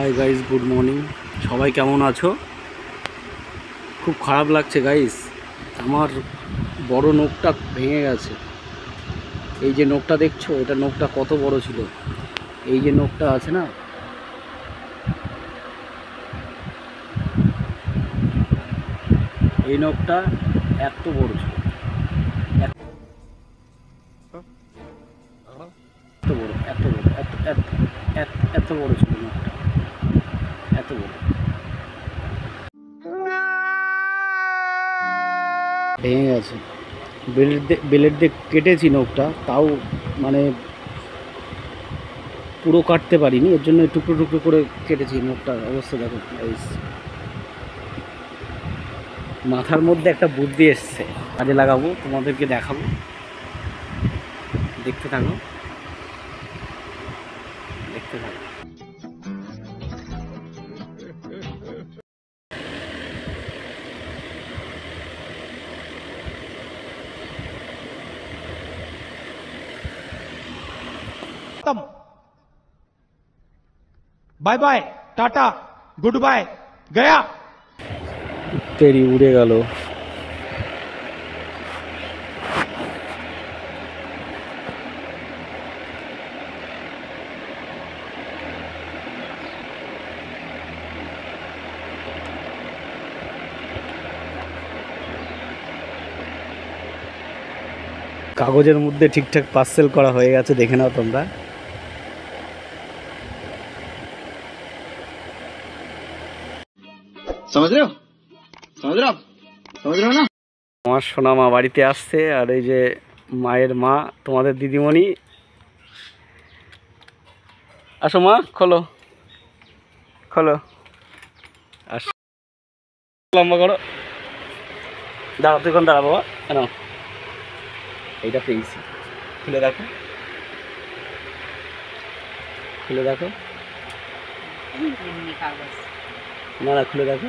Hi guys, good morning. সবাই কেমন আছো? খুব খারাপ লাগছে গাইস, আমার বড় নখটা ভেঙে গেছে। এই যে নখটা দেখছো, এটা নখটা কত বড় ছিল। এই যে নখটা আছে না, এই নখটা এত বড় ছিল, এত বড়, এত বড়, এত এত এত এত বড় ছিল নখটা, এত বড়। ভেঙে গেছে। বেলের দিয়ে কেটেছি নখটা, তাও মানে পুরো কাটতে পারিনি, এর জন্য টুকরো টুকরো করে কেটেছি। নখটার অবস্থা দেখো গাইস। মাথার মধ্যে একটা বুদ্ধি এসছে, কাজে লাগাবো, তোমাদেরকে দেখাবো, দেখতে থাকো, দেখতে থাকো। Bye bye tata goodbye गया। তেরি উড়ে গেল। কাগজের মধ্যে ঠিকঠাক পার্সেল করা হয়ে গেছে, দেখে নাও তোমরা। समझ रहे हो समझ रहे हो आप समझ रहे हो ना। আমার সোনা মা বাড়িতে আসছে, আর এই যে মায়ের মা, তোমাদের দিদিমণি। আসো মা, খোলো খোলো, আসো, লম্বা করো, দাঁড়া, তুই কোন দাঁড়া বাবা, কেন এইটা পেয়েছি। খুলে দেখো, খুলে দেখো, না না খুলে দেখো।